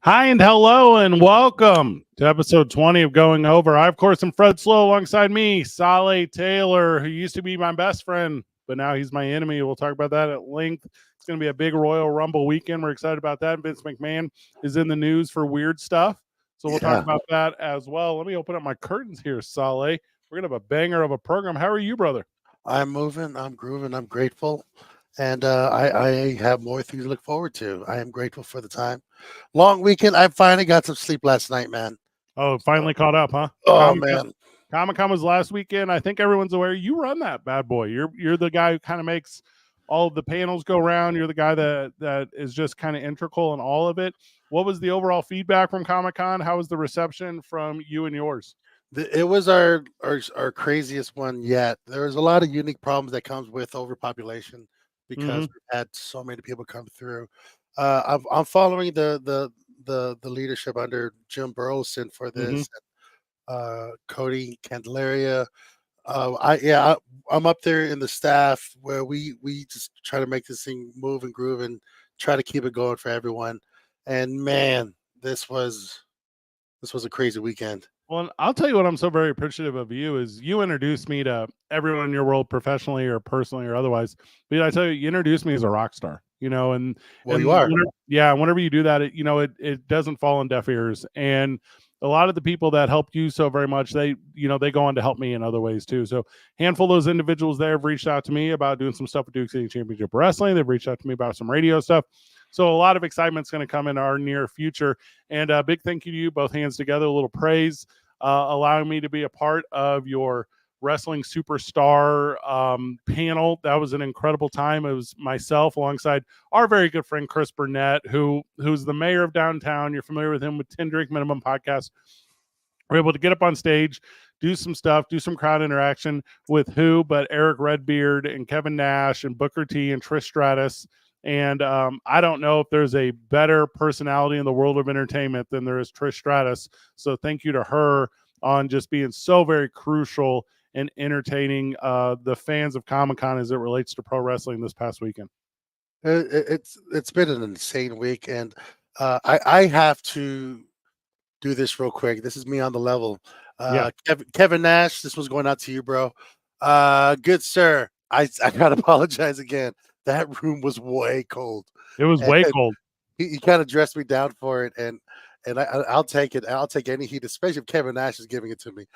Hi and hello and welcome to episode 20 of Going Over. I, of course, am Fred Slow alongside me, Saleh Taylor, who used to be my best friend, but now he's my enemy. We'll talk about that at length. It's going to be a big Royal Rumble weekend. We're excited about that. Vince McMahon is in the news for weird stuff. So we'll talk about that as well. Let me open up my curtains here, Saleh. We're going to have a banger of a program. How are you, brother? I'm moving, I'm grooving, I'm grateful. And I have more things to look forward to. I am grateful for the time. Long weekend. I finally got some sleep last night, man. Oh, finally caught up, huh? Oh, man. Comic Con was last weekend. I think everyone's aware. You run that bad boy. You're the guy who kind of makes all of the panels go around. You're the guy that is just kind of integral in all of it. What was the overall feedback from Comic Con? How was the reception from you and yours? It was our craziest one yet. There was a lot of unique problems that comes with overpopulation because we've had so many people come through. I'm following the leadership under Jim Burleson for this. Cody Candelaria. I'm up there in the staff where we just try to make this thing move and groove and try to keep it going for everyone. And man, this was a crazy weekend. Well, I'll tell you what I'm so very appreciative of you is you introduced me to everyone in your world professionally or personally or otherwise. But I tell you, you introduced me as a rock star, and you are. whenever you do that, it doesn't fall on deaf ears. And a lot of the people that helped you so very much, they go on to help me in other ways too. So handful of those individuals there have reached out to me about doing some stuff with Duke City Championship Wrestling. They've reached out to me about some radio stuff. So a lot of excitement's going to come in our near future. And a big thank you to you, both hands together, a little praise, allowing me to be a part of your wrestling superstar panel. That was an incredible time. It was myself alongside our very good friend Chris Burnett, who's the mayor of downtown. You're familiar with him with 10 Drink Minimum podcast. We're able to get up on stage, do some stuff, do some crowd interaction with who but Eric Redbeard and Kevin Nash and Booker T and Trish Stratus. And I don't know if there's a better personality in the world of entertainment than there is Trish Stratus. So thank you to her on just being so very crucial and entertaining the fans of Comic-Con as it relates to pro wrestling this past weekend. It's been an insane week, and I have to do this real quick. This is me on the level. Kevin Nash, this was going out to you, bro. Good sir. I gotta apologize again. That room was way cold. It was way cold. He kind of dressed me down for it, and I'll take it. I'll take any heat, especially if Kevin Nash is giving it to me.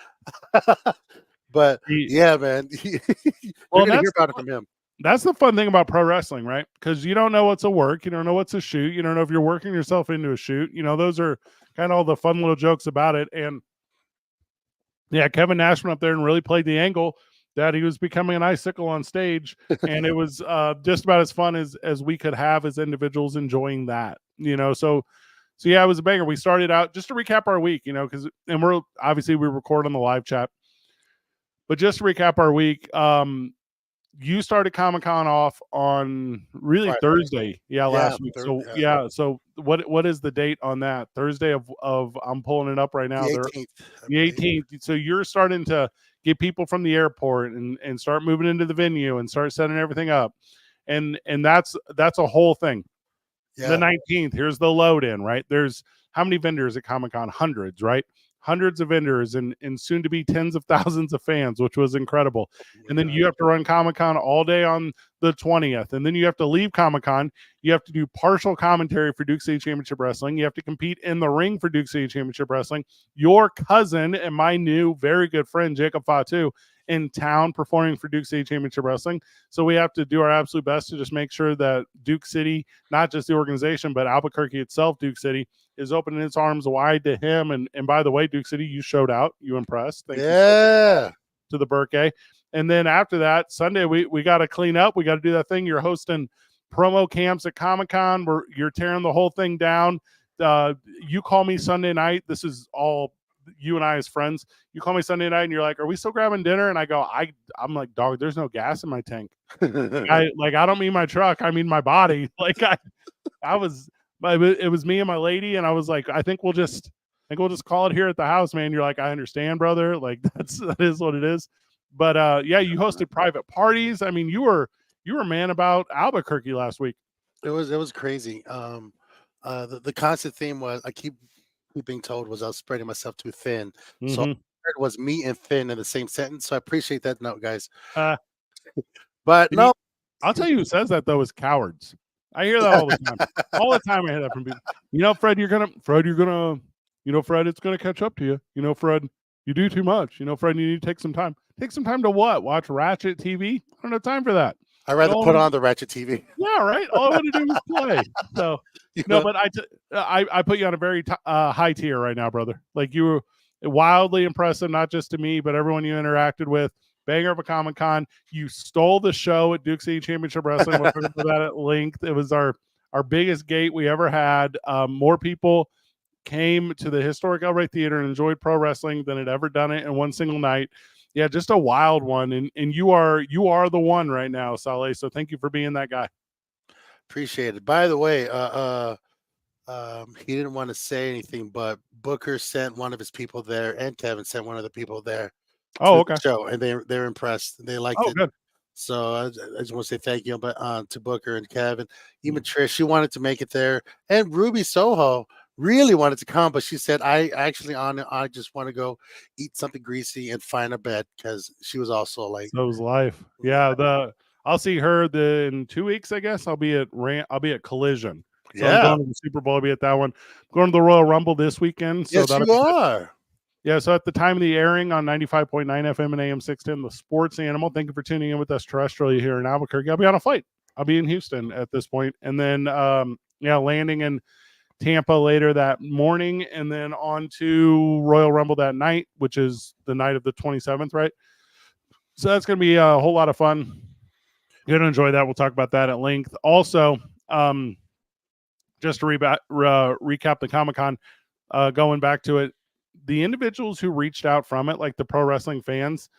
But yeah, man, you're gonna hear about it from him. That's the fun thing about pro wrestling, right? Because you don't know what's a work, you don't know what's a shoot, you don't know if you're working yourself into a shoot. Those are kind of all the fun little jokes about it. And yeah, Kevin Nash went up there and really played the angle that he was becoming an icicle on stage, and it was just about as fun as we could have as individuals enjoying that. So yeah, it was a banger. We started out just to recap our week, because we record on the live chat, but just to recap our week. You started Comic-Con off on really Thursday, last week. So what is the date on that? Thursday of I'm pulling it up right now. The 18th. So you're starting to get people from the airport and start moving into the venue and start setting everything up, and that's a whole thing. Yeah. The 19th. Here's the load in, right? There's how many vendors at Comic-Con? Hundreds, right? Hundreds of vendors and soon to be tens of thousands of fans, which was incredible. And then you have to run Comic-Con all day on the 20th. And then you have to leave Comic-Con. You have to do partial commentary for Duke City Championship Wrestling. You have to compete in the ring for Duke City Championship Wrestling. Your cousin and my new very good friend, Jacob Fatu, in town performing for Duke City Championship Wrestling. So we have to do our absolute best to just make sure that Duke City, not just the organization, but Albuquerque itself, Duke City, is opening its arms wide to him. And by the way, Duke City, you showed out. You impressed. Thank you so much to the Burke. And then after that, Sunday, we got to clean up. We got to do that thing. You're hosting promo camps at Comic-Con where you're tearing the whole thing down. You call me Sunday night. This is all you and I as friends. You call me Sunday night and you're like, are we still grabbing dinner? And I go, I'm like, dog, there's no gas in my tank. I don't mean my truck. I mean my body. It was me and my lady, and I was like, I think we'll just call it here at the house, man. You're like, I understand, brother. Like that is what it is. But you hosted private parties. I mean, you were man about Albuquerque last week. It was crazy. the constant theme was I keep being told was I was spreading myself too thin. So Mm-hmm. it was me and thin in the same sentence. So I appreciate that note, guys. Uh, But no, I'll tell you who says that though is cowards. I hear that all the time. All the time I hear that from people. Fred, Fred, it's gonna catch up to you. Fred, you do too much. Fred, you need to take some time. Take some time to what? Watch Ratchet TV? I don't have time for that. I'd rather put on the Ratchet TV. Yeah, right. All I want to do is play. So no, but I put you on a very high tier right now, brother. Like you were wildly impressive, not just to me, but everyone you interacted with. Banger of a Comic-Con. You stole the show at Duke City Championship Wrestling. We'll talk about that at length. It was our biggest gate we ever had. More people came to the historic El Rey Theater and enjoyed pro wrestling than had ever done it in one single night. Yeah, just a wild one. And you are the one right now, Saleh. So thank you for being that guy. Appreciate it. By the way, he didn't want to say anything, but Booker sent one of his people there, and Kevin sent one of the people there. Oh, okay. Show, and they're impressed. They liked it. Good. So I just want to say thank you, but to Booker and Kevin, even Trish, she wanted to make it there, and Ruby Soho really wanted to come, but she said, I just want to go eat something greasy and find a bed because she was also like, so was life. Yeah, I'll see her in 2 weeks. I guess I'll be at Collision. So I'm going to the Super Bowl. I'll be at that one. I'm going to the Royal Rumble this weekend. So yes, you are. Yeah, so at the time of the airing on 95.9 FM and AM 610, the Sports Animal. Thank you for tuning in with us terrestrially here in Albuquerque. I'll be on a flight. I'll be in Houston at this point. And then, landing in Tampa later that morning, and then on to Royal Rumble that night, which is the night of the 27th, right? So that's going to be a whole lot of fun. You're going to enjoy that. We'll talk about that at length. Also, just to recap the Comic-Con, going back to it, the individuals who reached out from it, like the pro wrestling fans,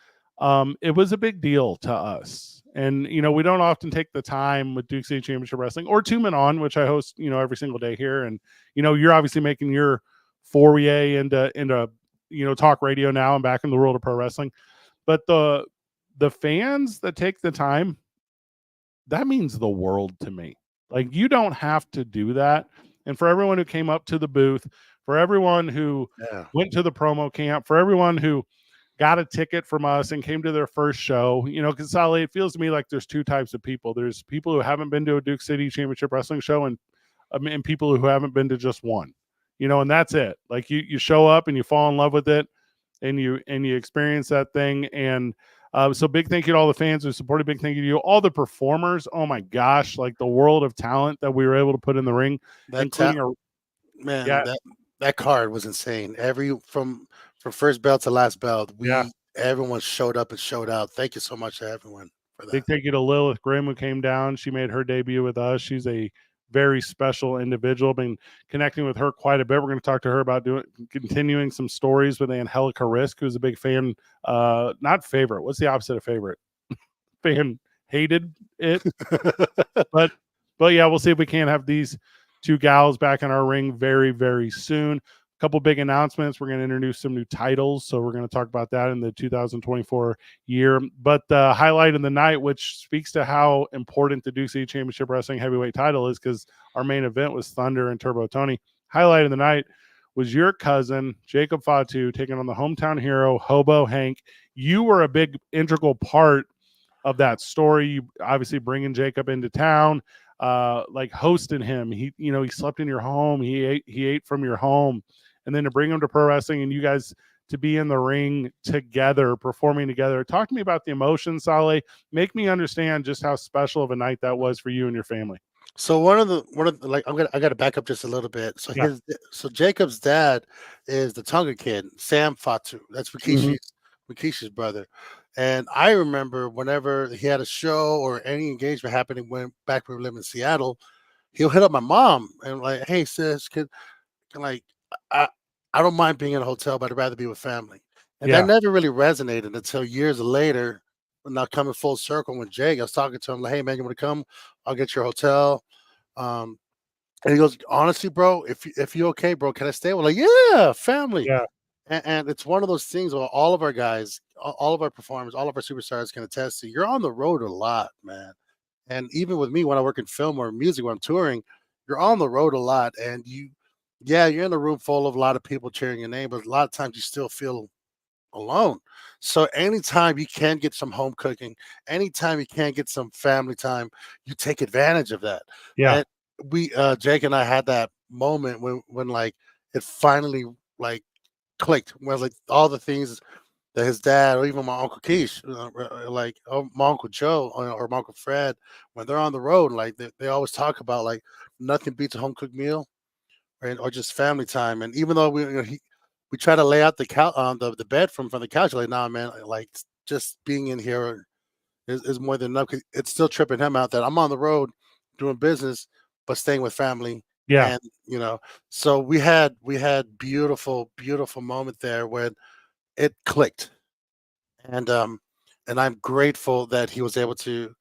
it was a big deal to us. And, we don't often take the time with Duke City Championship Wrestling or Two Men On, which I host, every single day here. And, you're obviously making your foray into talk radio now and back in the world of pro wrestling. But the fans that take the time, that means the world to me. Like, you don't have to do that. And for everyone who came up to the booth, for everyone who went to the promo camp, for everyone who got a ticket from us and came to their first show, because Saleh, it feels to me like there's two types of people. There's people who haven't been to a Duke City Championship Wrestling show and people who haven't been to just one, and that's it. Like you show up and you fall in love with it and you experience that thing. And so big thank you to all the fans who supported. Big thank you to you, all the performers. Oh my gosh, like the world of talent that we were able to put in the ring, including that card was insane. From first belt to last belt, everyone showed up and showed out. Thank you so much to everyone for that. Big thank you to Lilith Grimm who came down. She made her debut with us. She's a very special individual. Been connecting with her quite a bit. We're going to talk to her about continuing some stories with Angelica Risk, who's a big fan. Not favorite. What's the opposite of favorite? Fan hated it. but yeah, we'll see if we can't have these two gals back in our ring very, very soon. A couple big announcements. We're going to introduce some new titles, so we're going to talk about that in the 2024 year. But the highlight of the night, which speaks to how important the Duke City Championship Wrestling heavyweight title is, because our main event was Thunder and Turbo Tony. Highlight of the night was your cousin, Jacob Fatu, taking on the hometown hero, Hobo Hank. You were a big integral part of that story. You obviously bringing Jacob into town, like hosting him. He slept in your home. He ate from your home. And then to bring him to pro wrestling and you guys to be in the ring together, performing together. Talk to me about the emotions, Saleh. Make me understand just how special of a night that was for you and your family. So one of the I got to back up just a little bit. So so Jacob's dad is the Tonga kid, Sam Fatu. That's Rikishi's brother. And I remember whenever he had a show or any engagement happening back when we lived in Seattle, he'll hit up my mom and like, hey sis, I don't mind being in a hotel, but I'd rather be with family. And that never really resonated until years later. Now coming full circle with Jake, I was talking to him like, hey man, you want to come? I'll get your hotel. And he goes, honestly, bro, if you're okay, bro, can I stay? We're like, yeah, family. Yeah. And it's one of those things where all of our guys, all of our performers, all of our superstars can attest to. You're on the road a lot, man. And even with me, when I work in film or music, when I'm touring, you're on the road a lot, and you're in a room full of a lot of people cheering your name, but a lot of times you still feel alone. So anytime you can get some home cooking, anytime you can get some family time, you take advantage of that. Yeah. And we Jake and I had that moment when like it finally like clicked, where like all the things that his dad or even my uncle Keish, like my uncle Joe or my uncle Fred, when they're on the road, like they always talk about like nothing beats a home cooked meal, right? Or just family time. And even though we try to lay out the couch on the bed from the couch, like, nah, man, like just being in here is more than enough. 'Cause it's still tripping him out that I'm on the road doing business, but staying with family. Yeah. And so we had beautiful moment there when it clicked. And I'm grateful that he was able to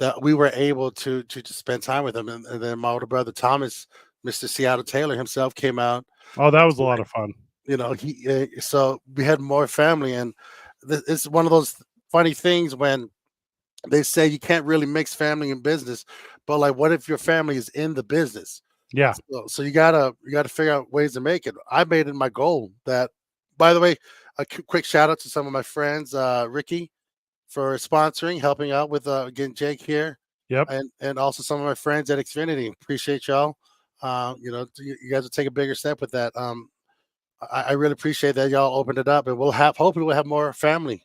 that we were able to just spend time with him. And then my older brother Thomas, Mr. Seattle Taylor himself, came out. Oh, that was a lot of fun. He so we had more family. And it's one of those funny things when they say you can't really mix family and business, but like, what if your family is in the business? Yeah. So you gotta figure out ways to make it. I made it my goal that, by the way, a quick shout out to some of my friends, Ricky for sponsoring, helping out with getting Jake here, Yep. and also some of my friends at Xfinity. Appreciate y'all. You guys will take a bigger step with that. I really appreciate that y'all opened it up, and hopefully we'll have more family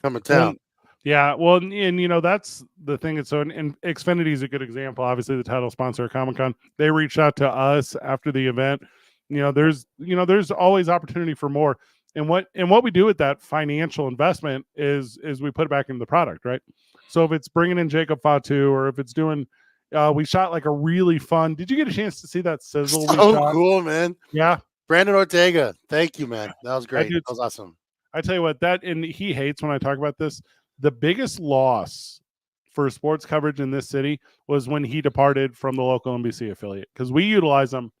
coming Well, town. yeah. Well, and that's the thing. And so, and Xfinity is a good example. Obviously, the title sponsor of Comic Con. They reached out to us after the event. There's always opportunity for more. And what we do with that financial investment is we put it back into the product, right? So if it's bringing in Jacob Fatu, or if it's doing, we shot like a really fun. Did you get a chance to see that sizzle we So shot? cool, man. Yeah, Brandon Ortega, thank you, man. That was that great. That dude's was awesome. I tell you what, and he hates when I talk about this. The biggest loss for sports coverage in this city was when he departed from the local NBC affiliate, because we utilize him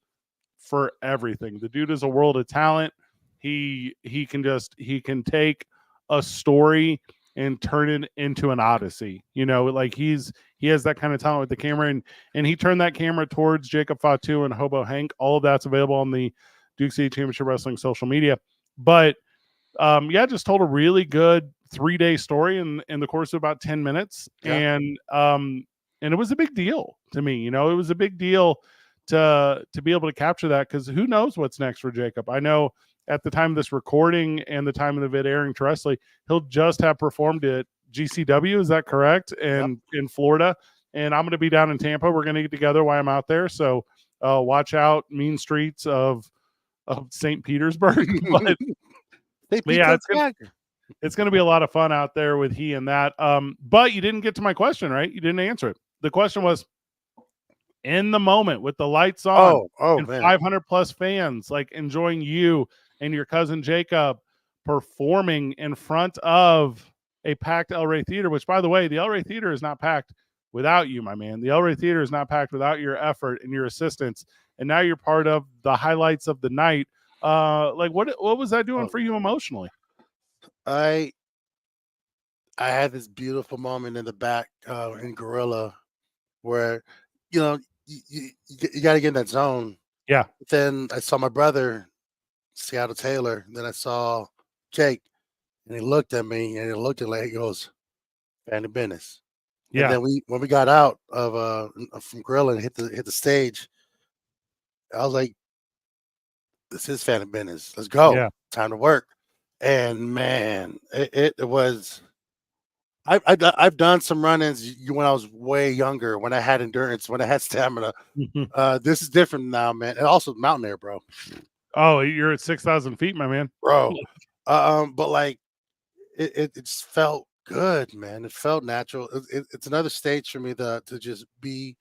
for everything. The dude is a world of talent. He can take a story and turn it into an odyssey. Like he has that kind of talent with the camera, and he turned that camera towards Jacob Fatu and Hobo Hank. All of that's available on the Duke City Championship Wrestling social media. But just told a really good 3-day story in the course of about 10 minutes. Yeah. And it was a big deal to me. It was a big deal to be able to capture that, because who knows what's next for Jacob. I know at the time of this recording and the time of the vid airing terrestrially, he'll just have performed at GCW. Is that correct? And in Florida. And I'm going to be down in Tampa. We're going to get together while I'm out there. So watch out, mean streets of St. Petersburg. But yeah, it's going to be a lot of fun out there with he and that. But you didn't get to my question, right? You didn't answer it. The question was, in the moment with the lights on, and man, 500 plus fans, like enjoying you and your cousin Jacob performing in front of a packed El Rey Theater, which, by the way, the El Rey Theater is not packed without you, my man. The El Rey Theater is not packed without your effort and your assistance. And now you're part of the highlights of the night. Like what was that doing for you emotionally? I had this beautiful moment in the back in Gorilla where you got to get in that zone. Yeah. Then I saw my brother Seattle Taylor. Then I saw Jake, and he looked at me, and he goes, "Family business." Yeah. And then when we got out of from Gorilla and hit the stage, I was like, "This is family business. Let's go. Yeah. Time to work." And man, it was. I've done some run-ins when I was way younger, when I had endurance, when I had stamina. This is different now, man. And also mountain air, bro. Oh, you're at 6,000 feet, my man. Bro. But like it just felt good, man. It felt natural. It's another stage for me to just be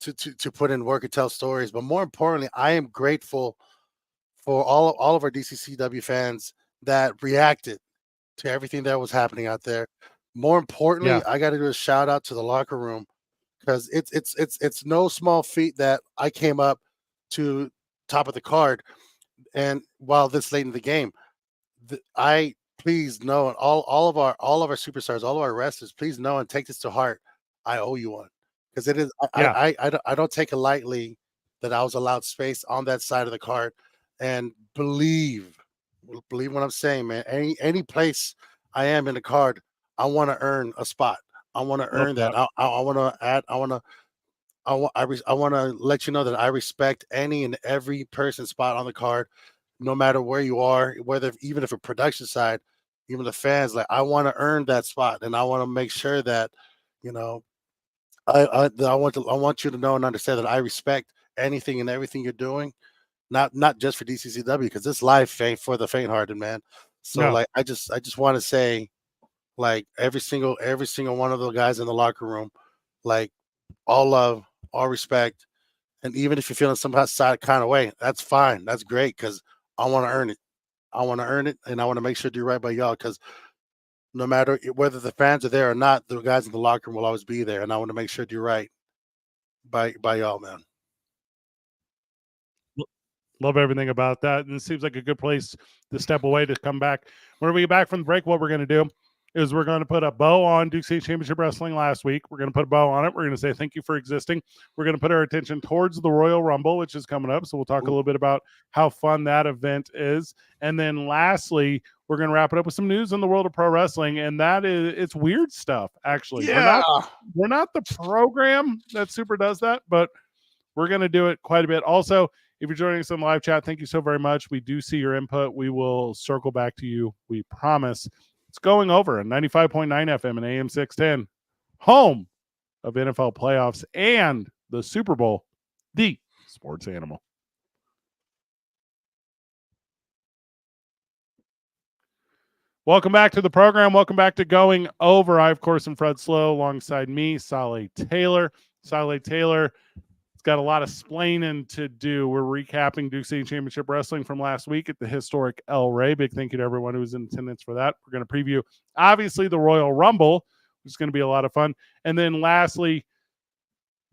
to put in work and tell stories. But more importantly, I am grateful for all of our DCCW fans that reacted to everything that was happening out there. More importantly, I got to do a shout out to the locker room, because it's no small feat that I came up to top of the card, and while this late in the game, I please know, and all of our superstars, all of our wrestlers, please know and take this to heart. I owe you one, because it is. I don't take it lightly that I was allowed space on that side of the card, and believe what I'm saying, man. Any place I am in the card, I want to earn a spot. I want to earn that. I want to add. I want to. I want to let you know that I respect any and every person's spot on the card, no matter where you are, whether even if a production side, even the fans. Like I want to earn that spot, and I want to make sure that, you know, I want you to know and understand that I respect anything and everything you're doing, not just for DCCW, because this life ain't for the faint-hearted, man. So like I just want to say, like every single one of the guys in the locker room, like all love, all respect, and even if you're feeling some kind of way, that's fine. That's great because I want to earn it. I want to earn it, and I want to make sure to do right by y'all because no matter whether the fans are there or not, the guys in the locker room will always be there, and I want to make sure to do right by y'all, man. Love everything about that, and it seems like a good place to step away to come back. When we get back from the break, what we're going to do is we're going to put a bow on Duke State Championship Wrestling last week. We're going to put a bow on it. We're going to say thank you for existing. We're going to put our attention towards the Royal Rumble, which is coming up. So we'll talk a little bit about how fun that event is. And then lastly, we're going to wrap it up with some news in the world of pro wrestling. And that is, it's weird stuff, actually. Yeah. We're not the program that super does that, but we're going to do it quite a bit. Also, if you're joining us on live chat, thank you so very much. We do see your input. We will circle back to you. We promise. It's going over on 95.9 FM and AM 610, home of NFL playoffs and the Super Bowl, the sports animal. Welcome back to the program. Welcome back to Going Over. I, of course, am Fred Slow alongside me, Saleh Taylor. Saleh Taylor has got a lot of splaining to do. We're recapping Duke State Championship Wrestling from last week at the historic El Rey. Big thank you to everyone who was in attendance for that. We're going to preview, obviously, the Royal Rumble, which is going to be a lot of fun. And then lastly,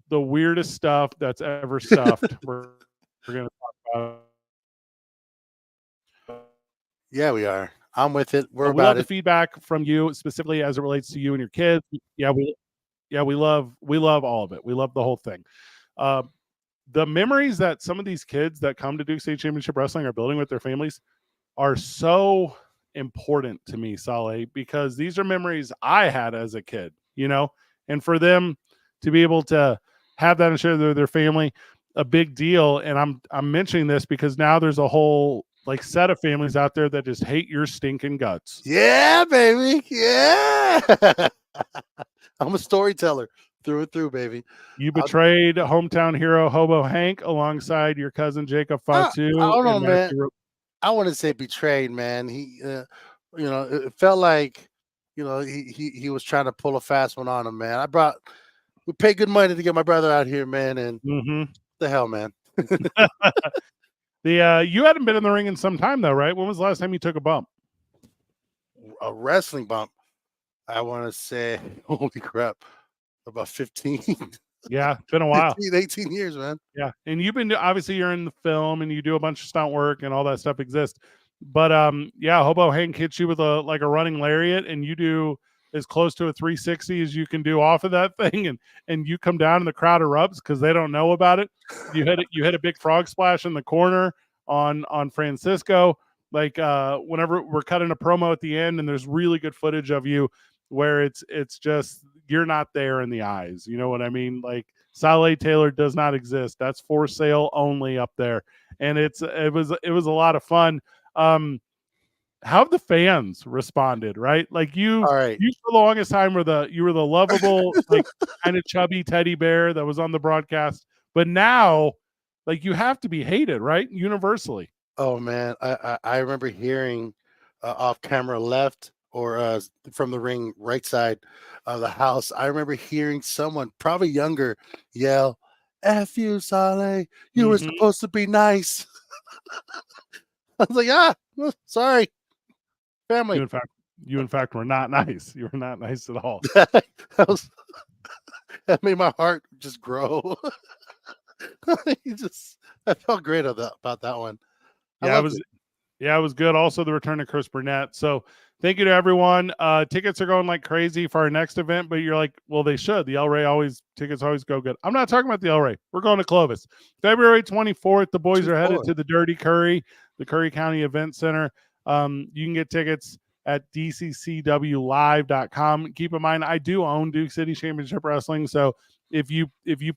the weirdest stuff that's ever stuffed. we're going to talk about. Yeah, we are. I'm with it. We love the feedback from you, specifically as it relates to you and your kids. We love all of it. We love the whole thing. The memories that some of these kids that come to Duke State Championship Wrestling are building with their families are so important to me, Saleh, because these are memories I had as a kid, you know, and for them to be able to have that and share with their family, a big deal. And I'm mentioning this because now there's a whole like set of families out there that just hate your stinking guts. Yeah, baby. Yeah. I'm a storyteller through and through, baby. You betrayed hometown hero Hobo Hank alongside your cousin Jacob Fatu. I don't know, man. I wouldn't say betrayed, man. He, you know, it felt like, you know, he was trying to pull a fast one on him, man. We paid good money to get my brother out here, man, and the hell, man. You hadn't been in the ring in some time, though, right? When was the last time you took a bump? A wrestling bump. I want to say, holy crap, about 15. Yeah, been a while. 15, 18 years, man. Yeah, and obviously you're in the film and you do a bunch of stunt work and all that stuff exists. But yeah, Hobo Hank hits you with a running lariat, and you do as close to a 360 as you can do off of that thing, and you come down and the crowd erupts because they don't know about it. You hit a big frog splash in the corner on Francisco. Like whenever we're cutting a promo at the end, and there's really good footage of you where it's just you're not there in the eyes. You know what I mean? Like Saleh Taylor does not exist. That's for sale only up there, and it was a lot of fun. How have the fans responded, right? Like you for the longest time you were the lovable, like kind of chubby teddy bear that was on the broadcast, but now like you have to be hated, right? Universally. Oh man, I remember hearing off camera left or from the ring right side of the house. I remember hearing someone probably younger yell, "F you, Saleh! You were supposed to be nice." I was like, sorry. Family. You in fact were not nice. You were not nice at all. That made my heart just grow. I felt great about that one. Yeah, it was good. Also, the return of Chris Burnett. So thank you to everyone. Tickets are going like crazy for our next event, but you're like, well, they should. The El Rey tickets always go good. I'm not talking about the El Rey. We're going to Clovis. February 24th, the boys are headed to the Dirty Curry, the Curry County Event Center. You can get tickets at dccwlive.com. Keep in mind, I do own Duke City Championship Wrestling, so if you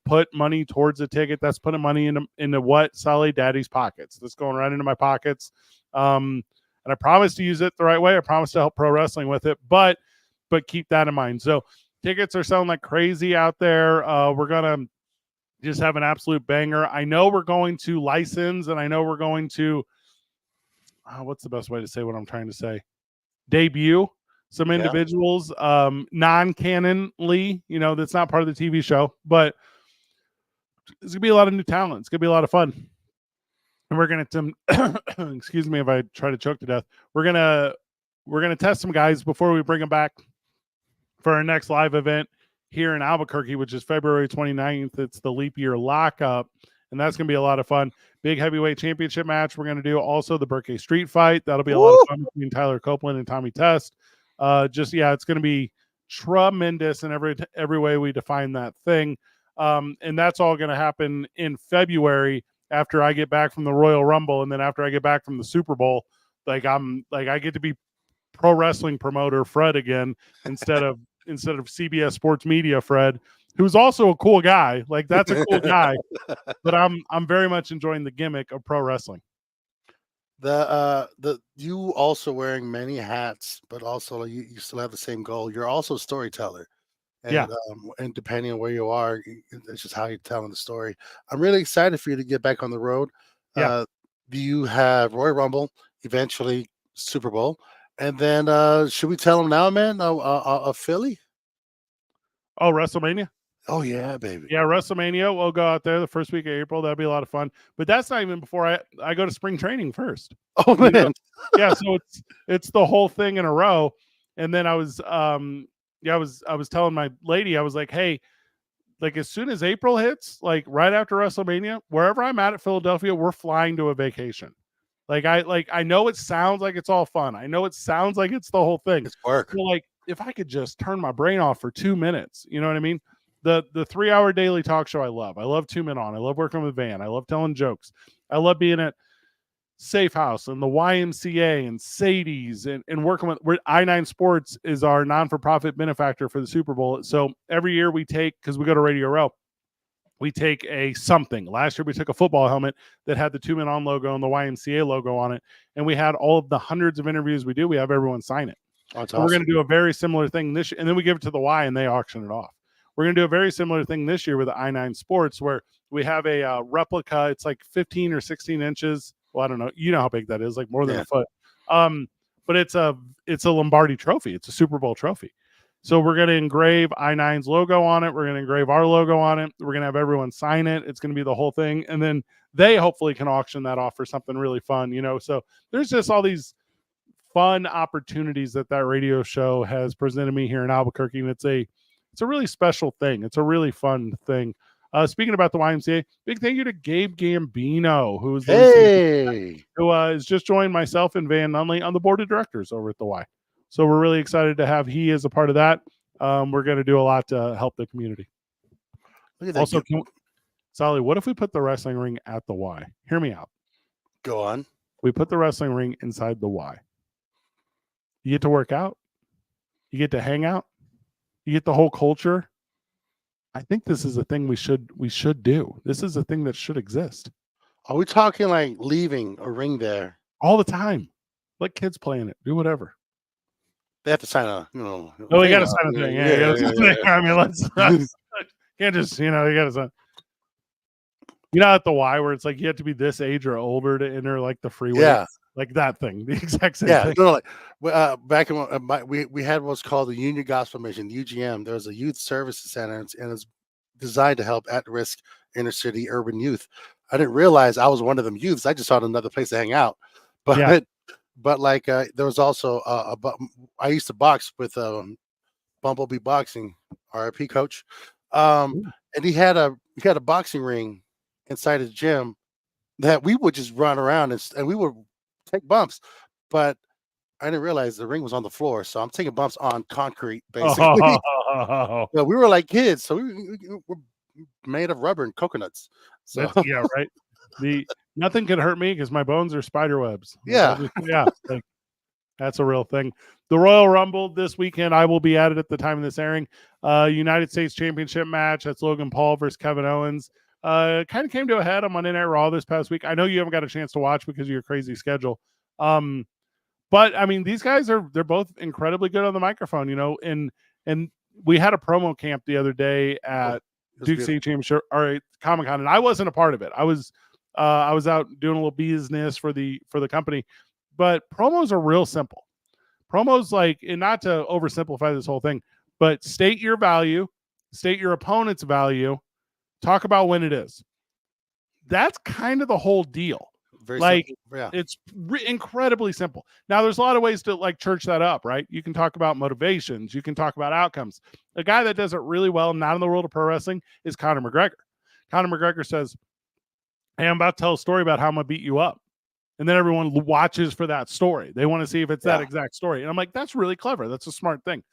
put money towards a ticket, that's putting money into what? Solid Daddy's pockets. That's going right into my pockets. And I promise to use it the right way. I promise to help pro wrestling with it, but keep that in mind. So tickets are selling like crazy out there. We're gonna just have an absolute banger. I know we're going to license, and I know we're going to what's the best way to say what I'm trying to say? Debut some individuals, non-canonly, that's not part of the TV show, but it's gonna be a lot of new talent. It's gonna be a lot of fun. And we're gonna excuse me if I try to choke to death. We're gonna test some guys before we bring them back for our next live event here in Albuquerque, which is February 29th. It's the Leap Year Lockup, and that's gonna be a lot of fun. Big heavyweight championship match. We're gonna do also the Burkay Street Fight. That'll be a lot of fun between Tyler Copeland and Tommy Test. It's gonna be tremendous in every way we define that thing. And that's all gonna happen in February after I get back from the Royal Rumble, and then after I get back from the Super Bowl. I get to be pro wrestling promoter Fred again instead of CBS Sports Media Fred, who's also a cool guy. Like, that's a cool guy, but I'm very much enjoying the gimmick of pro wrestling. You also wearing many hats, but also you still have the same goal. You're also a storyteller. And, and depending on where you are, it's just how you're telling the story. I'm really excited for you to get back on the road. You have Royal Rumble, eventually Super Bowl, and then should we tell them now, man? Philly? Oh, WrestleMania? Oh yeah, baby. Yeah, WrestleMania. We'll go out there the first week of April. That'll be a lot of fun. But that's not even before I go to spring training first. Oh man. Yeah, so it's the whole thing in a row. And then I was telling my lady, I was like, hey, like as soon as April hits, like right after WrestleMania, wherever I'm at Philadelphia, we're flying to a vacation. I know it sounds like it's all fun. I know it sounds like it's the whole thing. It's work. So like if I could just turn my brain off for 2 minutes, you know what I mean? The 3-hour daily talk show I love. I love 2 Men On. I love working with Van. I love telling jokes. I love being at Safe House and the YMCA and Sadie's and working with I9 Sports is our non-for-profit benefactor for the Super Bowl. So every year we take, because we go to Radio Row, we take a something. Last year we took a football helmet that had the 2 Men On logo and the YMCA logo on it. And we had all of the hundreds of interviews we do. We have everyone sign it. Oh, that's awesome. We're going to do a very similar thing this year. And then we give it to the Y and they auction it off. We're going to do a very similar thing this year with the I9 Sports where we have a replica. It's like 15 or 16 inches. Well, I don't know. You know how big that is, like more than a foot. But it's a Lombardi trophy. It's a Super Bowl trophy. So we're going to engrave I9's logo on it. We're going to engrave our logo on it. We're going to have everyone sign it. It's going to be the whole thing. And then they hopefully can auction that off for something really fun, So there's just all these fun opportunities that radio show has presented me here in Albuquerque. And it's a really special thing. It's a really fun thing. Speaking about the YMCA, big thank you to Gabe Gambino, who is just joined myself and Van Nunley on the board of directors over at the Y. So we're really excited to have he as a part of that. We're going to do a lot to help the community. Also, Sally, what if we put the wrestling ring at the Y? Hear me out. Go on. We put the wrestling ring inside the Y. You get to work out. You get to hang out. You get the whole culture. I think this is a thing we should do. This is a thing that should exist. Are we talking like leaving a ring there all the time? Let kids play in it. Do whatever. They have to sign a, Oh, you got to sign a thing. Yeah. I mean, let's can't just, you got to sign. At the Y where it's like you have to be this age or older to enter like the freeway. Yeah. Like that thing, the exact same thing. No, back in we had what's called the Union Gospel Mission, the UGM. There was a youth services center, and it's designed to help at-risk inner-city urban youth. I didn't realize I was one of them youths. I just sought another place to hang out. But there was also I used to box with Bumblebee Boxing, RIP coach, and he had a boxing ring inside his gym that we would just run around and we would take bumps, but I didn't realize the ring was on the floor, so I'm taking bumps on concrete, basically. Oh, Yeah, we were like kids, so we're made of rubber and coconuts. So yeah, right. Nothing can hurt me because my bones are spider webs. yeah, Like that's a real thing. The Royal Rumble this weekend, I will be at it at the time of this airing. United States Championship match. That's Logan Paul versus Kevin Owens. Kind of came to a head on Monday Night Raw this past week. I know you haven't got a chance to watch because of your crazy schedule. But I mean, these guys they're both incredibly good on the microphone, and we had a promo camp the other day at Duke City Championship or Comic-Con, and I wasn't a part of it. I was out doing a little business for the company, but promos are real simple. Promos, like, and not to oversimplify this whole thing, but state your value, state your opponent's value, talk about when it is. That's kind of the whole deal. very Like, simple. Yeah, it's incredibly simple. Now, there's a lot of ways to like church that up, right? You can talk about motivations, you can talk about outcomes. A guy that does it really well, not in the world of pro wrestling, is Conor McGregor. Conor McGregor says, "Hey, I'm about to tell a story about how I'm gonna beat you up." And then everyone watches for that story. They want to see if it's that exact story. And I'm like, that's really clever. That's a smart thing.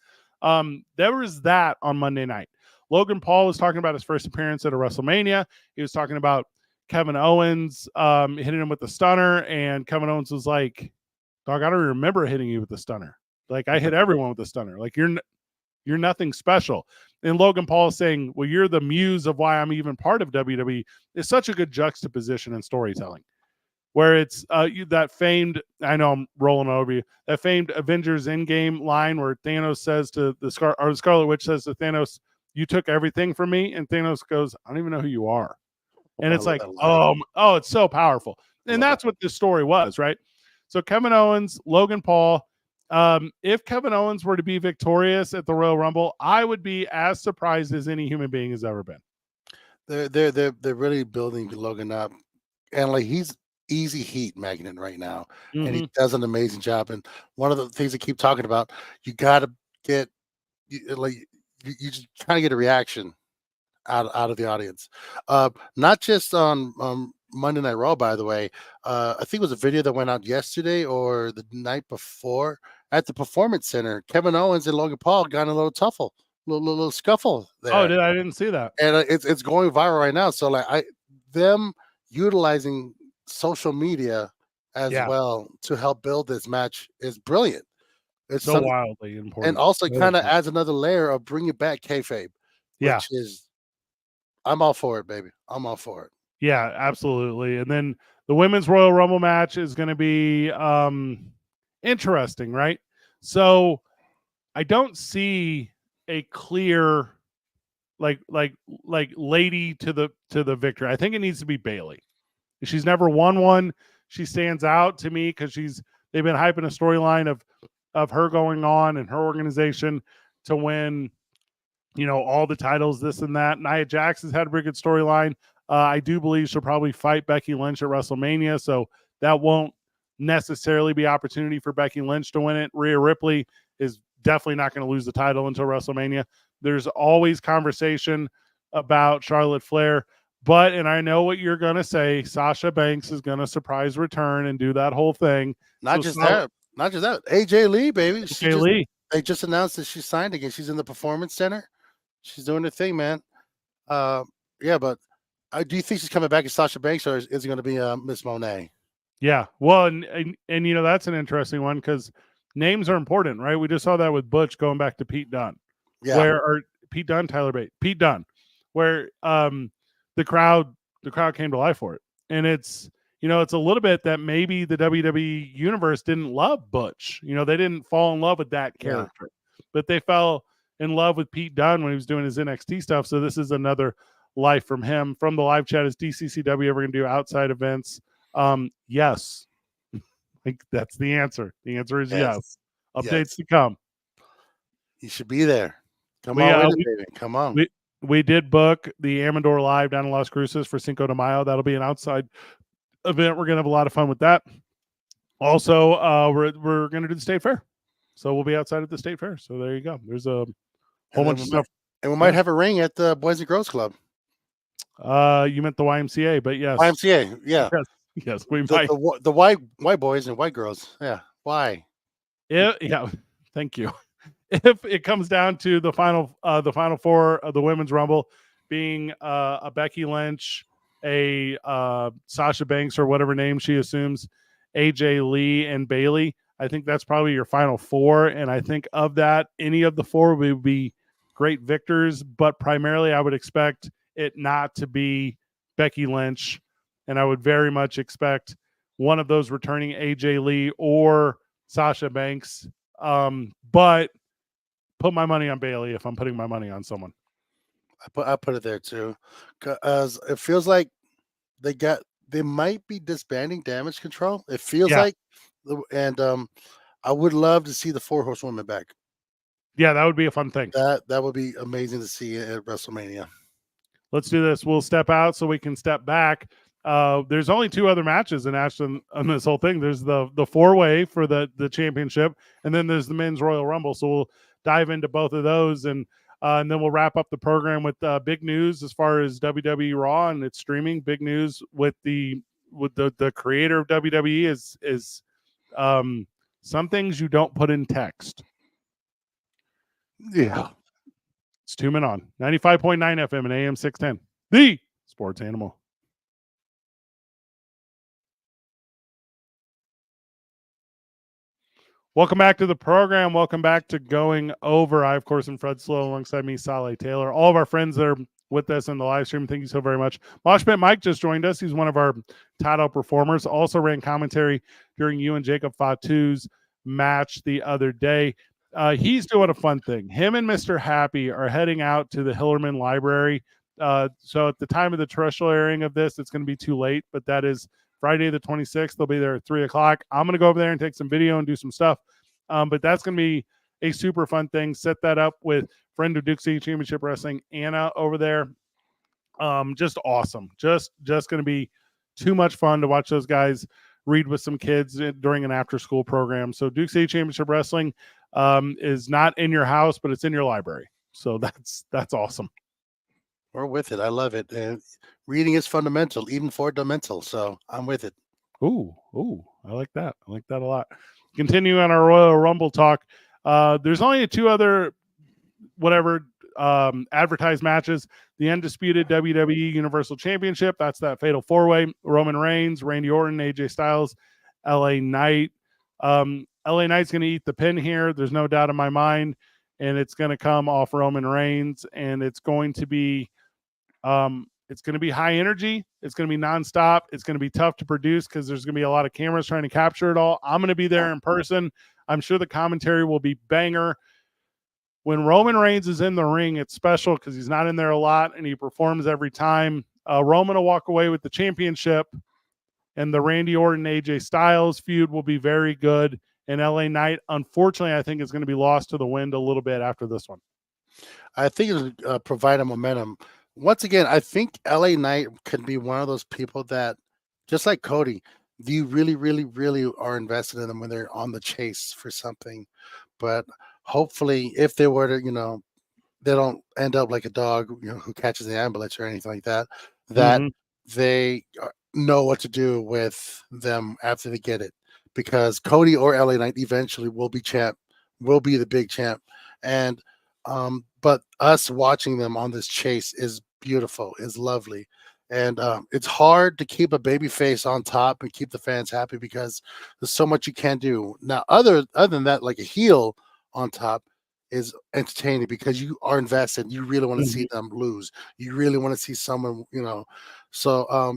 There was that on Monday night. Logan Paul was talking about his first appearance at a WrestleMania. He was talking about Kevin Owens hitting him with the stunner. And Kevin Owens was like, dog, I don't remember hitting you with the stunner. Like, I hit everyone with the stunner. Like, you're nothing special. And Logan Paul is saying, well, you're the muse of why I'm even part of WWE. It's such a good juxtaposition in storytelling. Where it's that famed, I know I'm rolling over you, that famed Avengers Endgame line where Thanos says to the Scarlet Witch says to Thanos, "You took everything from me," and Thanos goes, "I don't even know who you are." And it's like, oh, it's so powerful. And that's what this story was, right? So Kevin Owens, Logan Paul. If Kevin Owens were to be victorious at the Royal Rumble, I would be as surprised as any human being has ever been. They're really building Logan up, and like he's easy heat magnet right now, and he does an amazing job. And one of the things I keep talking about, you got to get you just kind of get a reaction out of the audience, not just on Monday Night Raw. By the way, I think it was a video that went out yesterday or the night before at the Performance Center. Kevin Owens and Logan Paul got in a little tuffle, little scuffle there. Oh, I didn't see that, and it's going viral right now. So like them utilizing social media as well to help build this match is brilliant. It's so wildly important, and also kind of adds another layer of bringing back kayfabe. Which is, I'm all for it, baby. I'm all for it. Yeah, absolutely. And then the women's Royal Rumble match is going to be interesting, right? So I don't see a clear like lady to the victory. I think it needs to be Bayley. She's never won one. She stands out to me because they've been hyping a storyline of her going on and her organization to win, all the titles, this and that. Nia Jax has had a pretty good storyline. I do believe she'll probably fight Becky Lynch at WrestleMania, so that won't necessarily be opportunity for Becky Lynch to win it. Rhea Ripley is definitely not going to lose the title until WrestleMania. There's always conversation about Charlotte Flair, and I know what you're going to say, Sasha Banks is going to surprise return and do that whole thing. Not just that. AJ Lee, baby. They just announced that she signed again. She's in the Performance Center. She's doing her thing, man. Yeah, but do you think she's coming back as Sasha Banks, or is it going to be Miss Monet? Yeah, well, and that's an interesting one because names are important, right? We just saw that with Butch going back to Pete Dunne, Tyler Bate, Pete Dunne, where the crowd came to life for it, and it's it's a little bit that maybe the WWE universe didn't love Butch, they didn't fall in love with that character, but they fell in love with Pete Dunne when he was doing his NXT stuff. So this is another life from him. From the live chat, is DCCW ever going to do outside events? Yes. I think that's the answer. The answer is yes. Updates to come. You should be there. Come on, baby. Come on. We did book the Amador Live down in Las Cruces for Cinco de Mayo. That'll be an outside event. We're going to have a lot of fun with that. Also, we're going to do the state fair. So we'll be outside at the state fair. So there you go. There's a whole bunch of stuff. And we might have a ring at the Boys and Girls Club. You meant the YMCA, but yes. YMCA, yeah. Yes, we might. The white boys and white girls. Yeah. Why? Yeah, thank you. If it comes down to the final four of the women's rumble being a Becky Lynch, a Sasha Banks or whatever name she assumes, AJ Lee, and Bailey, I think that's probably your final four. And I think of that, any of the four would be great victors, but primarily I would expect it not to be Becky Lynch, and I would very much expect one of those returning AJ Lee or Sasha Banks. But put my money on Bailey if I'm putting my money on someone. I put it there too, because it feels like they might be disbanding Damage Control. It feels like, and I would love to see the 4 horsewomen back. Yeah, that would be a fun thing. That would be amazing to see at WrestleMania. Let's do this. We'll step out so we can step back. There's only 2 other matches in Ashton on this whole thing. There's the 4-way for the championship, and then there's the men's Royal Rumble. So we'll dive into both of those, and then we'll wrap up the program with big news as far as WWE Raw and its streaming. Big news with the creator of WWE is some things you don't put in text. Yeah. It's 2 Men On 95.9 FM and AM 610, the sports animal. Welcome back to the program. Welcome back to Going Over. I, of course, am Fred Slow, alongside me, Saleh Taylor. All of our friends that are with us in the live stream, thank you so very much. Moshpit Mike just joined us. He's one of our title performers. Also ran commentary during you and Jacob Fatu's match the other day. He's doing a fun thing. Him and Mr. Happy are heading out to the Hillerman Library. So at the time of the terrestrial airing of this, it's going to be too late, but that is Friday the 26th. They'll be there at 3 o'clock. I'm going to go over there and take some video and do some stuff. But that's going to be a super fun thing. Set that up with friend of Duke City Championship Wrestling, Anna, over there. Just awesome. Just going to be too much fun to watch those guys read with some kids during an after-school program. So Duke City Championship Wrestling is not in your house, but it's in your library. So that's awesome. We're with it. I love it. And reading is fundamental, even fundamental. So I'm with it. Ooh, I like that. I like that a lot. Continue on our Royal Rumble talk. There's only 2 other advertised matches. The undisputed WWE Universal Championship. That's that fatal 4-way. Roman Reigns, Randy Orton, AJ Styles, LA Knight. LA Knight's going to eat the pin here. There's no doubt in my mind. And it's going to come off Roman Reigns. And it's going to be high energy. It's going to be nonstop. It's going to be tough to produce because there's going to be a lot of cameras trying to capture it all. I'm going to be there in person. I'm sure the commentary will be banger. When Roman Reigns is in the ring, it's special because he's not in there a lot and he performs every time. Roman will walk away with the championship, and the Randy Orton AJ Styles feud will be very good. And LA Knight, unfortunately, I think is going to be lost to the wind a little bit after this one. I think it'll provide a momentum. Once again, I think LA Knight can be one of those people that, just like Cody, you really, really, really are invested in them when they're on the chase for something. But hopefully, if they were to, they don't end up like a dog, who catches the ambulance or anything like that, they know what to do with them after they get it. Because Cody or LA Knight eventually will be the big champ. And but us watching them on this chase is beautiful, is lovely. And it's hard to keep a baby face on top and keep the fans happy because there's so much you can't do. Now, other than that, like a heel on top is entertaining because you are invested. You really want to see them lose. You really want to see someone, So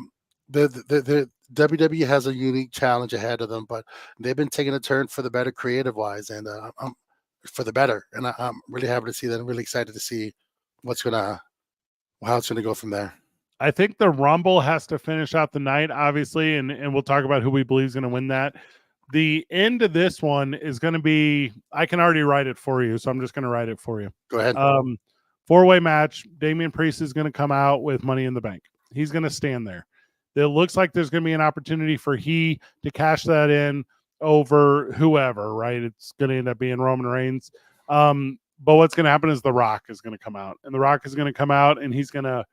the WWE has a unique challenge ahead of them, but they've been taking a turn for the better creative wise, and for the better. And I'm really happy to see that. I'm really excited to see how it's gonna go from there. I think the Rumble has to finish out the night, obviously, and we'll talk about who we believe is going to win that. The end of this one is going to be, I can already write it for you, so I'm just going to write it for you. Go ahead. 4-way match. Damian Priest is going to come out with Money in the Bank. He's going to stand there. It looks like there's going to be an opportunity for he to cash that in over whoever, right? It's going to end up being Roman Reigns. But what's going to happen is The Rock is going to come out. And The Rock is going to come out and he's going to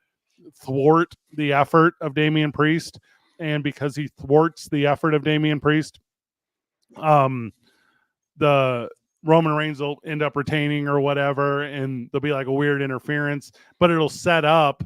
thwart the effort of Damian Priest. And because he thwarts the effort of Damian Priest, the Roman Reigns will end up retaining or whatever, and there'll be like a weird interference, but it'll set up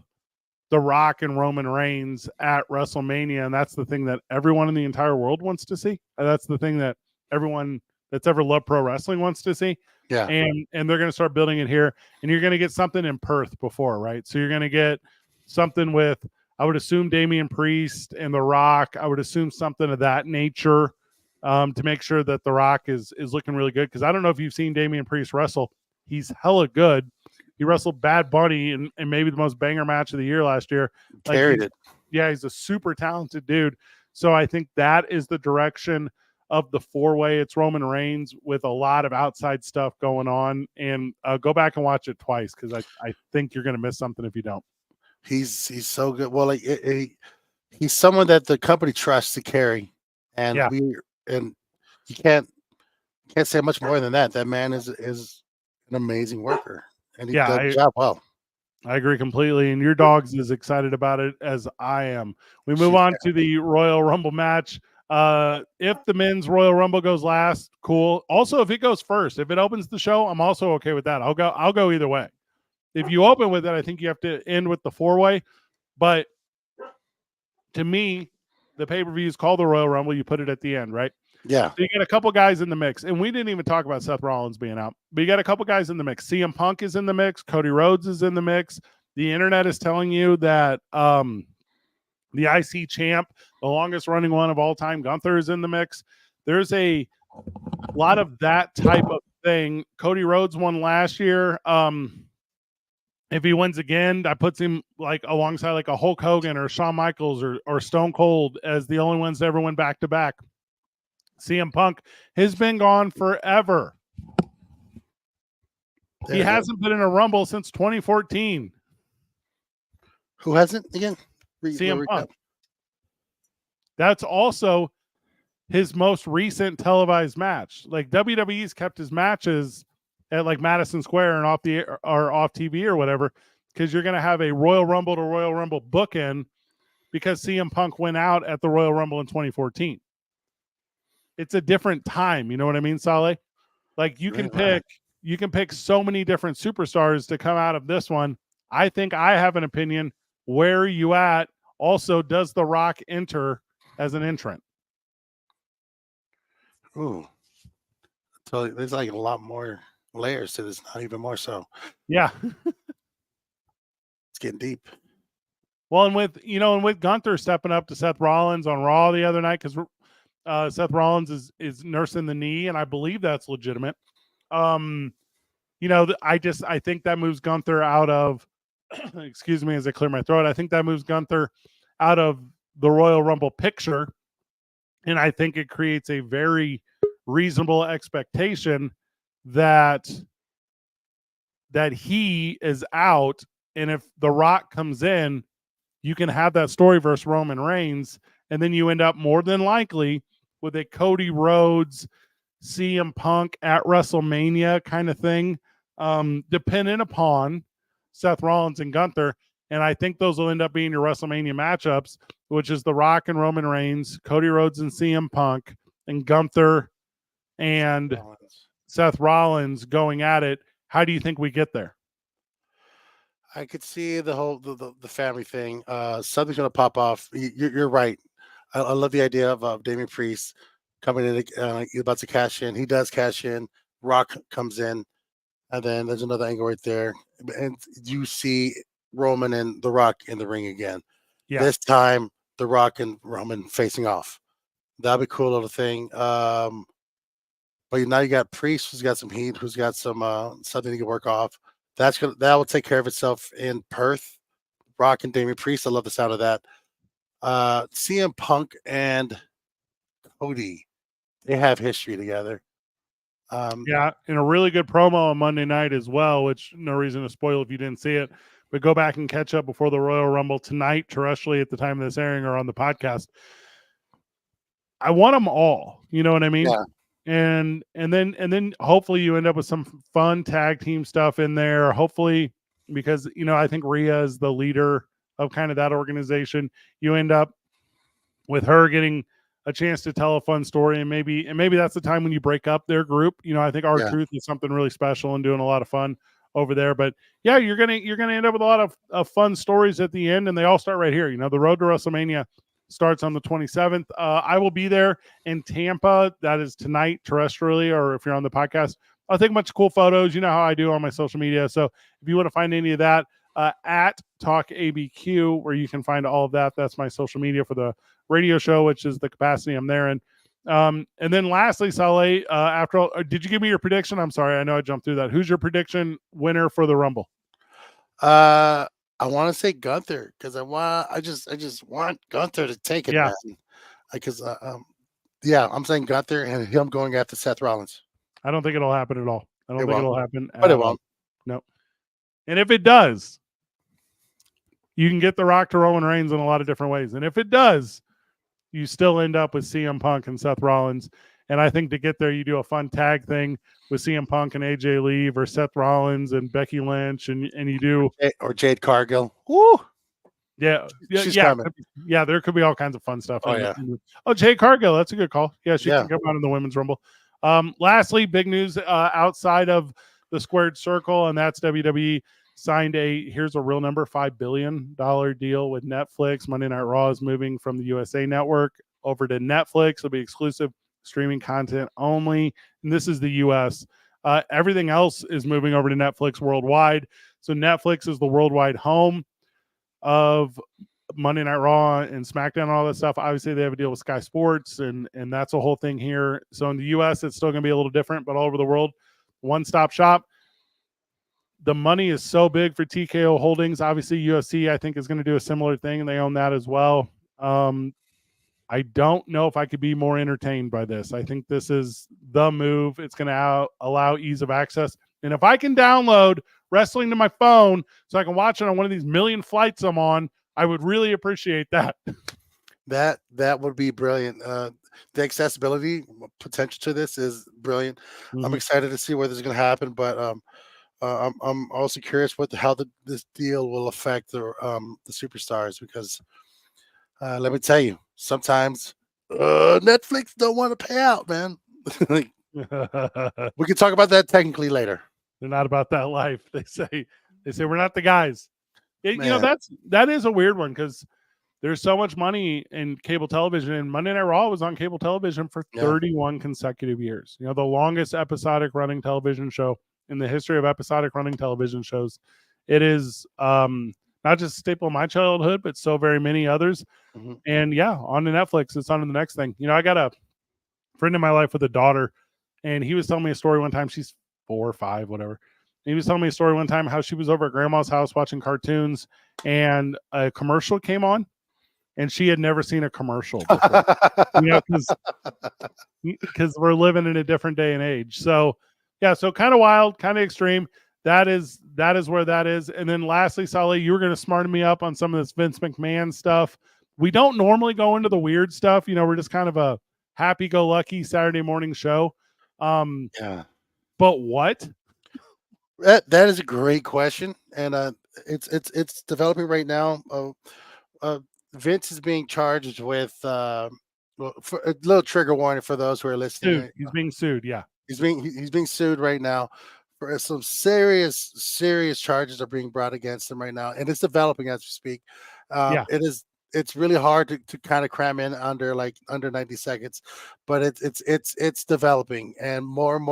The Rock and Roman Reigns at WrestleMania, and that's the thing that everyone in the entire world wants to see. That's the thing that everyone that's ever loved pro wrestling wants to see. Yeah. And they're going to start building it here, and you're going to get something in Perth before, right? So you're going to get something with, I would assume, Damian Priest and The Rock. I would assume something of that nature, to make sure that The Rock is looking really good. Because I don't know if you've seen Damian Priest wrestle. He's hella good. He wrestled Bad Bunny in maybe the most banger match of the year last year. Carried it. Yeah, he's a super talented dude. So I think that is the direction of the four-way. It's Roman Reigns with a lot of outside stuff going on. And go back and watch it twice, because I think you're going to miss something if you don't. He's so good. Well, he's someone that the company trusts to carry, and you can't say much more than that. That man is an amazing worker, and he does the job well. I agree completely, and your dog's as excited about it as I am. We move on to the Royal Rumble match. If the men's Royal Rumble goes last, cool. Also, if it goes first, if it opens the show, I'm also okay with that. I'll go either way. If you open with it, I think you have to end with the four-way. But to me, the pay-per-view is called the Royal Rumble. You put it at the end, right? Yeah. So you get a couple guys in the mix. And we didn't even talk about Seth Rollins being out. But you got a couple guys in the mix. CM Punk is in the mix. Cody Rhodes is in the mix. The internet is telling you that the IC champ, the longest running one of all time, Gunther, is in the mix. There's a lot of that type of thing. Cody Rhodes won last year. If he wins again, that puts him like alongside like a Hulk Hogan or Shawn Michaels or Stone Cold as the only ones to ever win back-to-back. CM Punk has been gone forever. He hasn't been in a Rumble since 2014. Who hasn't again? CM Punk. That's also his most recent televised match. Like WWE's kept his matches at like Madison Square and off TV or whatever, because you're going to have a Royal Rumble to Royal Rumble bookend, because CM Punk went out at the Royal Rumble in 2014. It's a different time. You know what I mean, Saleh? Like you can pick so many different superstars to come out of this one. I think I have an opinion. Where are you at? Also, does The Rock enter as an entrant? Ooh. So there's like a lot more layers to this, not even more so. Yeah. It's getting deep. Well, and with Gunther stepping up to Seth Rollins on Raw the other night, because Seth Rollins is nursing the knee, and I believe that's legitimate. I think that moves Gunther out of excuse me as I clear my throat. I think that moves Gunther out of the Royal Rumble picture, and I think it creates a very reasonable expectation that he is out. And if The Rock comes in, you can have that story versus Roman Reigns, and then you end up more than likely with a Cody Rhodes, CM Punk at WrestleMania kind of thing, dependent upon Seth Rollins and Gunther. And I think those will end up being your WrestleMania matchups, which is The Rock and Roman Reigns, Cody Rhodes and CM Punk, and Gunther and Seth Rollins going at it. How do you think we get there? I could see the whole the family thing. Something's going to pop off. You're right. I love the idea of Damian Priest coming in. He's about to cash in. He does cash in. Rock comes in, and then there's another angle right there, and you see Roman and The Rock in the ring again. Yeah. This time, The Rock and Roman facing off. That'd be a cool little thing. But now you got Priest, who's got some heat, who's got some something to work off. That will take care of itself in Perth. Rock and Damian Priest. I love the sound of that. CM Punk and Cody, they have history together. Yeah, and a really good promo on Monday night as well, which no reason to spoil if you didn't see it. But go back and catch up before the Royal Rumble tonight, terrestrially at the time of this airing or on the podcast. I want them all. You know what I mean? Yeah. And then hopefully you end up with some fun tag team stuff in there. Hopefully, because I think Rhea is the leader of kind of that organization. You end up with her getting a chance to tell a fun story, and maybe that's the time when you break up their group. I think R-Truth is something really special and doing a lot of fun over there. But yeah, you're gonna end up with a lot of fun stories at the end, and they all start right here. The road to WrestleMania starts on the 27th. I will be there in Tampa. That is tonight terrestrially, or if you're on the podcast, I'll take a bunch of cool photos. You know how I do on my social media. So if you want to find any of that, at Talk ABQ, where you can find all of that. That's my social media for the radio show, which is the capacity I'm there in. And then lastly, Saleh, after all, did you give me your prediction? I'm sorry, I know I jumped through that. Who's your prediction winner for the Rumble? I want to say Gunther because I just want Gunther to take it, man. Because I'm saying Gunther and him going after Seth Rollins. I don't think it'll happen at all. I don't think it'll happen. But it won't. No. And if it does, you can get The Rock to Roman Reigns in a lot of different ways. And if it does, you still end up with CM Punk and Seth Rollins. And I think to get there, you do a fun tag thing with CM Punk and AJ Lee or Seth Rollins and Becky Lynch, and you do or Jade Cargill. Woo! Yeah. Coming. Yeah, there could be all kinds of fun stuff. Oh, Jade Cargill, that's a good call. Yeah, she can come out in the Women's Rumble. Lastly, big news outside of the squared circle, and that's WWE signed here's a real number, $5 billion deal with Netflix. Monday Night Raw is moving from the USA Network over to Netflix. It'll be exclusive streaming content only. And this is the US. Everything else is moving over to Netflix worldwide. So Netflix is the worldwide home of Monday Night Raw and SmackDown and all that stuff. Obviously, they have a deal with Sky Sports, and that's a whole thing here. So in the US, it's still going to be a little different, but all over the world, one-stop shop. The money is so big for TKO Holdings. Obviously, UFC, I think, is going to do a similar thing, and they own that as well. I don't know if I could be more entertained by this. I think this is the move. It's going to allow ease of access. And if I can download wrestling to my phone so I can watch it on one of these million flights I'm on, I would really appreciate that. That would be brilliant. The accessibility potential to this is brilliant. Mm-hmm. I'm excited to see where this is going to happen, but I'm also curious how this deal will affect the superstars, because let me tell you, sometimes Netflix don't want to pay out, man. We can talk about that technically later. They're not about that life. They say we're not the guys. That is a weird one, because there's so much money in cable television, and Monday Night Raw was on cable television for 31 consecutive years. The longest episodic running television show in the history of episodic running television shows. It is not just a staple of my childhood, but so very many others. Mm-hmm. And on to Netflix. It's on to the next thing. I got a friend in my life with a daughter, and he was telling me a story one time. She's 4 or 5, whatever. And he was telling me a story one time how she was over at grandma's house watching cartoons, and a commercial came on, and she had never seen a commercial before. Because we're living in a different day and age. So so kind of wild, kind of extreme. That is where that is. And then lastly, Saleh, you were going to smarten me up on some of this Vince McMahon stuff. We don't normally go into the weird stuff. We're just kind of a happy-go-lucky Saturday morning show. But what? That is a great question, and it's developing right now. Vince is being charged with for a little trigger warning for those who are listening. He's being sued. Yeah, he's being sued right now. For some serious charges are being brought against him right now, and it's developing as we speak. It's really hard to kind of cram in under 90 seconds, but it's developing, and more and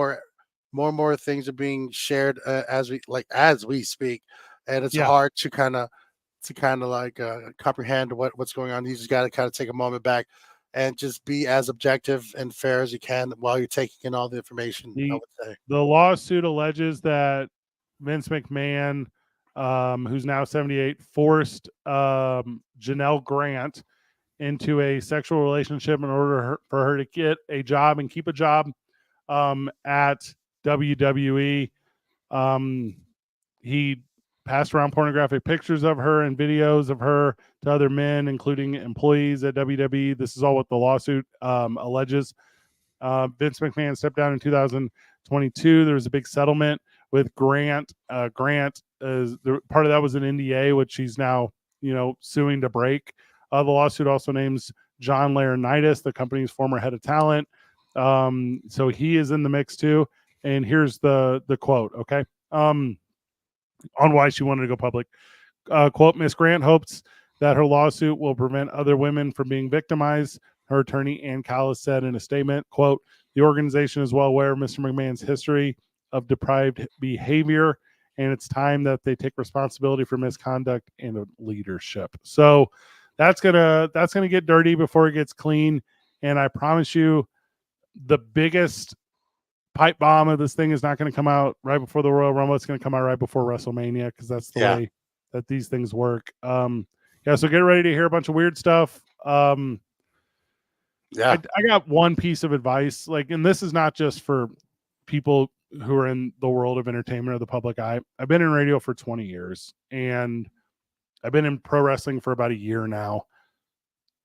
more things are being shared as we speak, and it's hard to kind of comprehend what's going on. You just got to kind of take a moment back and just be as objective and fair as you can while you're taking in all the information. I would say the lawsuit alleges that Vince McMahon, who's now 78, forced Janelle Grant into a sexual relationship in order for her to get a job and keep a job at WWE. He passed around pornographic pictures of her and videos of her to other men, including employees at WWE. This is all what the lawsuit alleges. Vince McMahon stepped down in 2022. There was a big settlement with Grant. Grant part of that was an NDA, which he's now suing to break. The lawsuit also names John Laurinaitis, the company's former head of talent. So he is in the mix too. And here's the quote, okay? On why she wanted to go public. Quote, Miss Grant hopes that her lawsuit will prevent other women from being victimized. Her attorney, Ann Callis, said in a statement, quote, the organization is well aware of Mr. McMahon's history of deprived behavior, and it's time that they take responsibility for misconduct and leadership. So that's gonna get dirty before it gets clean. And I promise you, the biggest pipe bomb of this thing is not going to come out right before the Royal Rumble. It's going to come out right before WrestleMania, because that's the way that these things work. So get ready to hear a bunch of weird stuff. I got one piece of advice, and this is not just for people who are in the world of entertainment or the public eye. I've been in radio for 20 years, and I've been in pro wrestling for about a year now.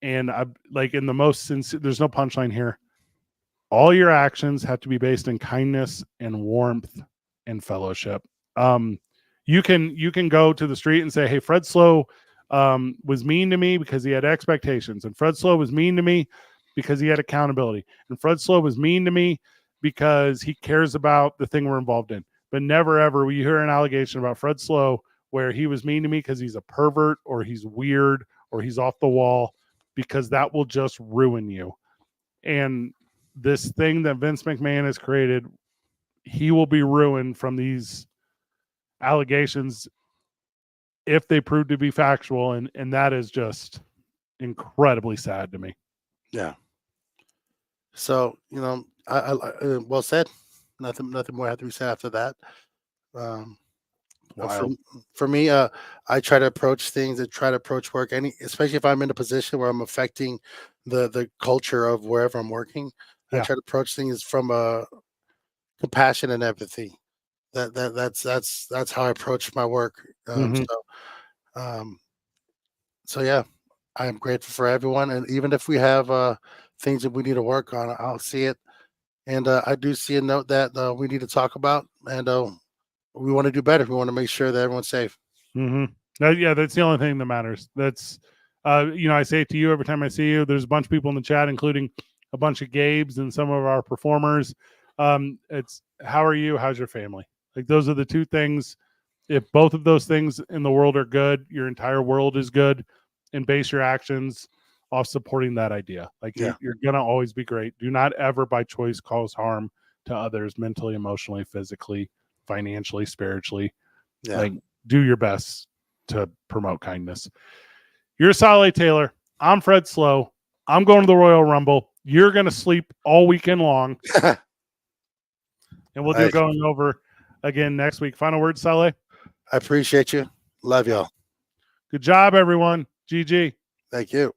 And I'm in the most sincere, there's no punchline here. All your actions have to be based in kindness and warmth and fellowship. You can go to the street and say, hey, Fred Slow was mean to me because he had expectations. And Fred Slow was mean to me because he had accountability. And Fred Slow was mean to me because he cares about the thing we're involved in. But never, ever will you hear an allegation about Fred Slow where he was mean to me because he's a pervert or he's weird or he's off the wall, because that will just ruin you. And this thing that Vince McMahon has created, he will be ruined from these allegations if they prove to be factual. And that is just incredibly sad to me. Yeah. So, I well said. Nothing more have to be said after that. For me, I try to approach things and try to approach work, especially if I'm in a position where I'm affecting the culture of wherever I'm working. I try to approach things from compassion and empathy. That's how I approach my work. So yeah, I am grateful for everyone, and even if we have things that we need to work on, I'll see it. And I do see a note that we need to talk about, and we want to do better. We want to make sure that everyone's safe. That's the only thing that matters. That's I say it to you every time I see you. There's a bunch of people in the chat, including a bunch of Gabes and some of our performers. It's how are you? How's your family? Those are the two things. If both of those things in the world are good, your entire world is good, and base your actions off supporting that idea. You're going to always be great. Do not ever by choice cause harm to others mentally, emotionally, physically, financially, spiritually. Do your best to promote kindness. You're Saleh Taylor. I'm Fred Slow. I'm going to the Royal Rumble. You're going to sleep all weekend long. And we'll do going over again next week. Final word, Saleh? I appreciate you. Love y'all. Good job, everyone. GG. Thank you.